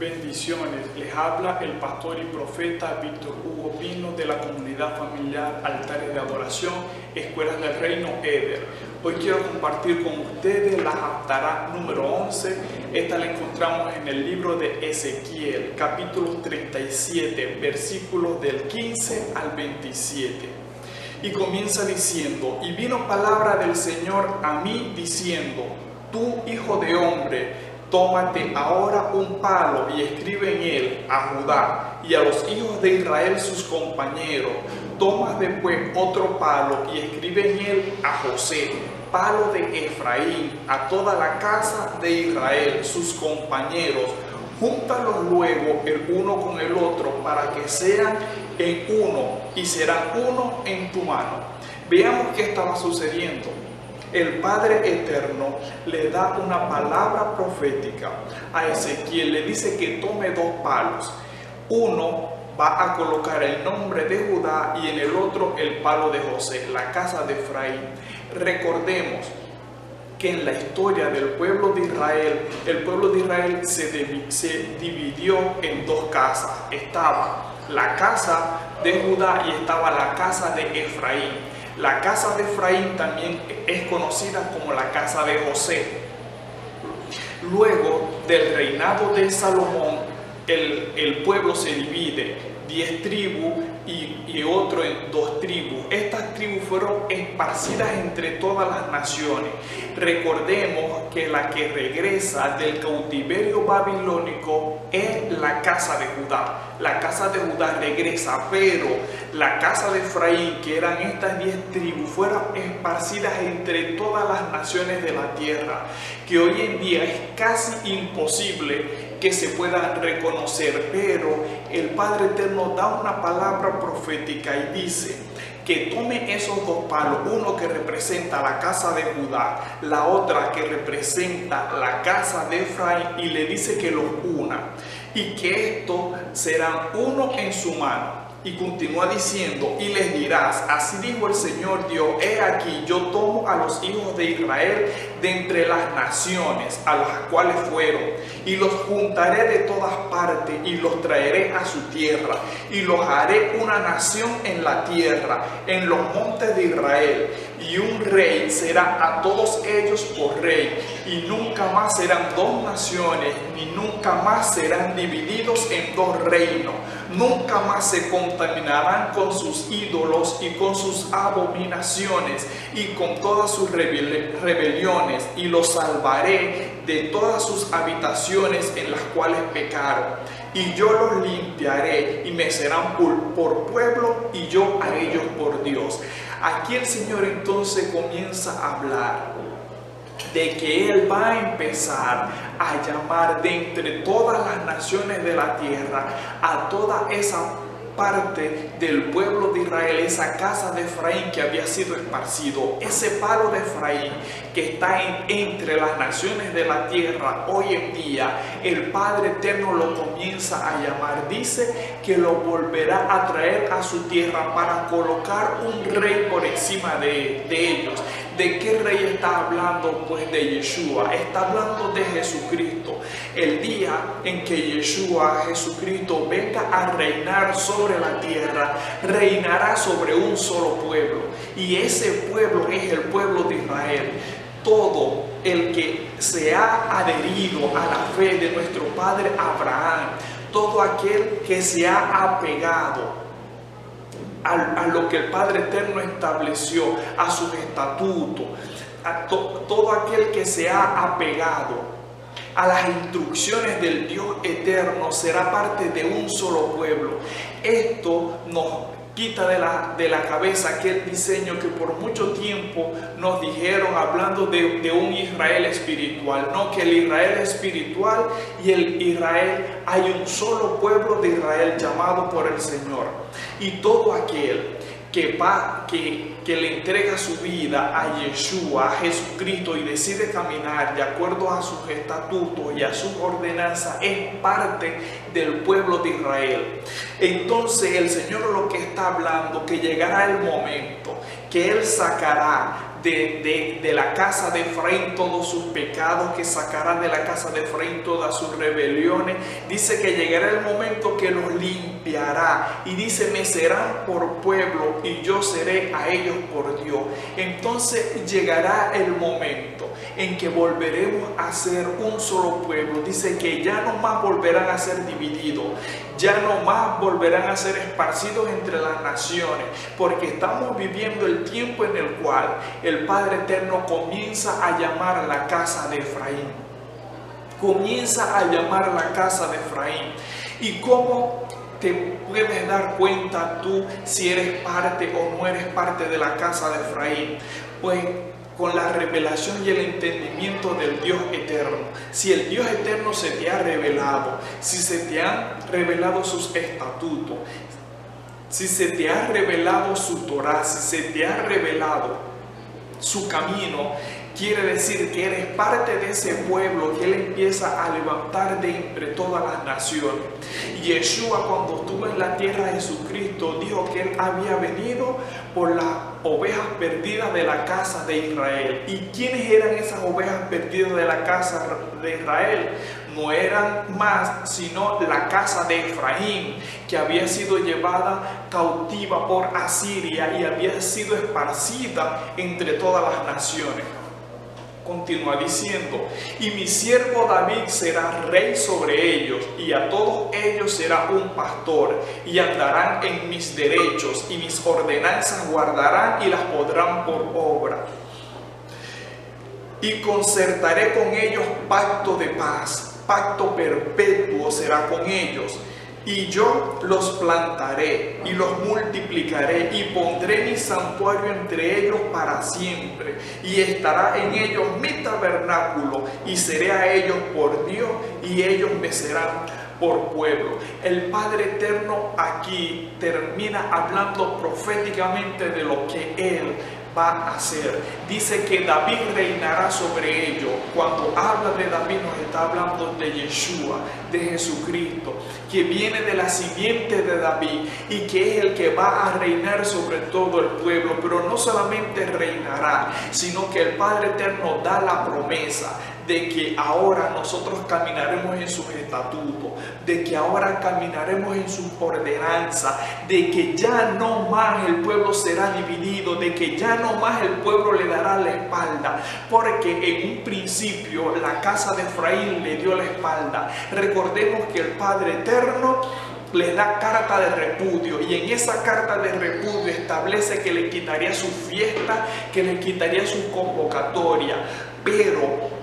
Bendiciones, les habla el pastor y profeta Víctor Hugo Pino de la comunidad familiar Altares de Adoración, Escuelas del Reino Eder. Hoy quiero compartir con ustedes la Haftará número 11. Esta la encontramos en el libro de Ezequiel, capítulo 37, versículos del 15 al 27. Y comienza diciendo: y vino palabra del Señor a mí diciendo: tú, hijo de hombre, tómate ahora un palo y escribe en él a Judá y a los hijos de Israel sus compañeros. Toma después otro palo y escribe en él a José, palo de Efraín, a toda la casa de Israel sus compañeros. Júntalos luego el uno con el otro para que sean en uno y serán uno en tu mano. Veamos qué estaba sucediendo. El Padre Eterno le da una palabra profética a Ezequiel. Le dice que tome dos palos. Uno va a colocar el nombre de Judá y en el otro el palo de José, la casa de Efraín. Recordemos que en la historia del pueblo de Israel, el pueblo de Israel se dividió en dos casas. Estaba la casa de Judá y estaba la casa de Efraín. La casa de Efraín también es conocida como la casa de José. Luego del reinado de Salomón, el pueblo se divide, 10 tribus y otro en 2 tribus. Estas tribus fueron esparcidas entre todas las naciones. Recordemos que la que regresa del cautiverio babilónico es la casa de Judá. La casa de Judá regresa, pero la casa de Efraín, que eran estas 10 tribus, fueron esparcidas entre todas las naciones de la tierra, que hoy en día es casi imposible que se puedan reconocer. Pero el Padre Eterno da una palabra profética y dice que tome esos dos palos, uno que representa la casa de Judá, la otra que representa la casa de Efraín, y le dice que los una y que estos serán uno en su mano. Y continúa diciendo: y les dirás, así dijo el Señor Dios, he aquí yo tomo a los hijos de Israel de entre las naciones a las cuales fueron, y los juntaré de todas partes y los traeré a su tierra, y los haré una nación en la tierra, en los montes de Israel, y un rey será a todos ellos por rey, y nunca más serán dos naciones, ni nunca más serán divididos en dos reinos. Nunca más se contaminarán con sus ídolos y con sus abominaciones y con todas sus rebeliones, y los salvaré de todas sus habitaciones en las cuales pecaron. Y yo los limpiaré y me serán por pueblo y yo a ellos por Dios. Aquí el Señor entonces comienza a hablar de que Él va a empezar a llamar de entre todas las naciones de la tierra a toda esa parte del pueblo de Israel, esa casa de Efraín que había sido esparcido, ese palo de Efraín que está entre las naciones de la tierra. Hoy en día el Padre Eterno lo comienza a llamar. Dice que lo volverá a traer a su tierra para colocar un rey por encima de ellos. ¿De qué rey está hablando? Pues de Yeshua. Está hablando de Jesucristo. El día en que Yeshua, Jesucristo, venga a reinar sobre la tierra, reinará sobre un solo pueblo. Y ese pueblo es el pueblo de Israel. Todo el que se ha adherido a la fe de nuestro padre Abraham, todo aquel que se ha apegado a lo que el Padre Eterno estableció, a sus estatutos, todo aquel que se ha apegado a las instrucciones del Dios eterno, será parte de un solo pueblo. Esto nos quita de la cabeza aquel diseño que por mucho tiempo nos dijeron, hablando de un Israel espiritual. No, que el Israel espiritual y el Israel, hay un solo pueblo de Israel llamado por el Señor. Y todo aquel que le entrega su vida a Yeshua, a Jesucristo, y decide caminar de acuerdo a sus estatutos y a sus ordenanzas, es parte del pueblo de Israel. Entonces el Señor lo que está hablando, que llegará el momento que Él sacará de la casa de Efraín todos sus pecados, que sacará de la casa de Efraín todas sus rebeliones. Dice que llegará el momento que los limpiará, y dice: me serán por pueblo y yo seré a ellos por Dios. Entonces llegará el momento en que volveremos a ser un solo pueblo. Dice que ya no más volverán a ser divididos, ya no más volverán a ser esparcidos entre las naciones, porque estamos viviendo el tiempo en el cual el Padre Eterno comienza a llamar la casa de Efraín. Comienza a llamar la casa de Efraín. ¿Y cómo te puedes dar cuenta tú si eres parte o no eres parte de la casa de Efraín? Pues con la revelación y el entendimiento del Dios eterno. Si el Dios eterno se te ha revelado, si se te han revelado sus estatutos, si se te ha revelado su Torah, si se te ha revelado su camino, quiere decir que eres parte de ese pueblo que Él empieza a levantar de entre todas las naciones. Yeshua, cuando estuvo en la tierra, Jesucristo dijo que Él había venido por las ovejas perdidas de la casa de Israel. ¿Y quiénes eran esas ovejas perdidas de la casa de Israel? No eran más sino la casa de Efraín, que había sido llevada cautiva por Asiria y había sido esparcida entre todas las naciones. Continúa diciendo: y mi siervo David será rey sobre ellos, y a todos ellos será un pastor, y andarán en mis derechos, y mis ordenanzas guardarán y las pondrán por obra. Y concertaré con ellos pacto de paz, pacto perpetuo será con ellos. Y yo los plantaré y los multiplicaré, y pondré mi santuario entre ellos para siempre, y estará en ellos mi tabernáculo, y seré a ellos por Dios, y ellos me serán por pueblo. El Padre Eterno aquí termina hablando proféticamente de lo que Él va a hacer. Dice que David reinará sobre ellos. Cuando habla de David, nos está hablando de Yeshua, de Jesucristo, que viene de la simiente de David y que es el que va a reinar sobre todo el pueblo. Pero no solamente reinará, sino que el Padre Eterno da la promesa de que ahora nosotros caminaremos en sus estatutos, de que ahora caminaremos en su ordenanza, de que ya no más el pueblo será dividido, de que ya no más el pueblo le dará la espalda, porque en un principio la casa de Efraín le dio la espalda. Recordemos que el Padre Eterno le da carta de repudio, y en esa carta de repudio establece que le quitaría su fiesta, que le quitaría su convocatoria. Pero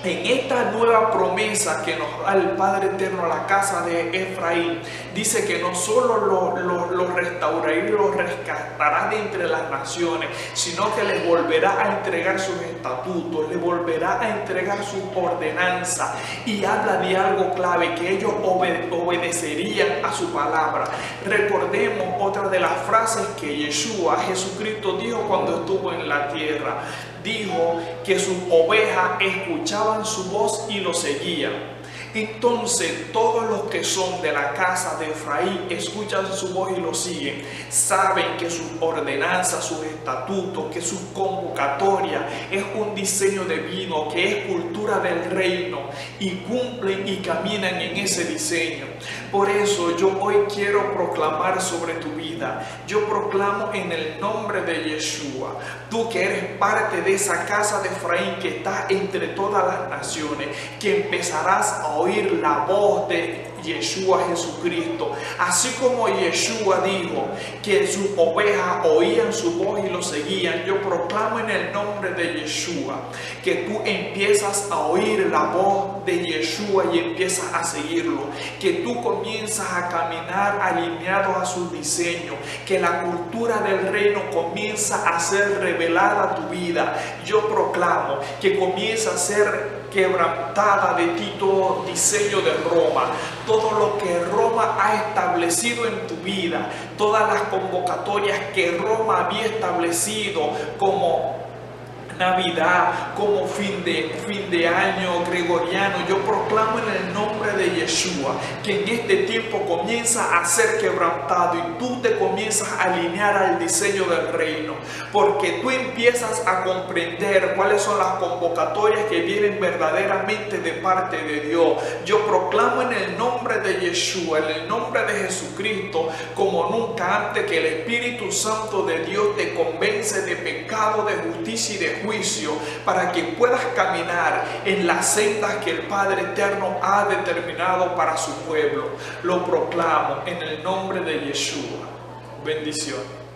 en esta nueva promesa que nos da el Padre Eterno a la casa de Efraín, dice que no solo lo restaurará y lo rescatará de entre las naciones, sino que les volverá a entregar sus estatutos, les volverá a entregar sus ordenanzas, y habla de algo clave, que ellos obedecerían a su palabra. Recordemos otra de las frases que Yeshua, Jesucristo, dijo cuando estuvo en la tierra. Dijo que sus ovejas escuchaban su voz y lo seguían. Entonces todos los que son de la casa de Efraín escuchan su voz y lo siguen. Saben que sus ordenanzas, sus estatutos, que su convocatoria es un diseño divino, que es cultura del reino, y cumplen y caminan en ese diseño. Por eso yo hoy quiero proclamar sobre tu vida. Yo proclamo en el nombre de Yeshua, tú que eres parte de esa casa de Efraín que está entre todas las naciones, que empezarás a oír la voz de Yeshua Jesucristo. Así como Yeshua dijo que sus ovejas oían su voz y lo seguían, yo proclamo en el nombre de Yeshua que tú empiezas a oír la voz de Yeshua y empiezas a seguirlo, que tú comienzas a caminar alineado a su diseño, que la cultura del reino comienza a ser revelada a tu vida. Yo proclamo que comienza a ser quebrantada de ti todo diseño de Roma, todo lo que Roma ha establecido en tu vida, todas las convocatorias que Roma había establecido como Navidad, como fin de año gregoriano, yo proclamo en el nombre de Yeshua que en este tiempo comienza a ser quebrantado y tú te comienzas a alinear al diseño del reino, porque tú empiezas a comprender cuáles son las convocatorias que vienen verdaderamente de parte de Dios. Yo proclamo en el nombre de Yeshua, en el nombre de Jesucristo, como nunca antes, que el Espíritu Santo de Dios te convence de pecado, de justicia y de juicio, para que puedas caminar en las sendas que el Padre Eterno ha determinado para su pueblo. Lo proclamo en el nombre de Yeshua. Bendiciones.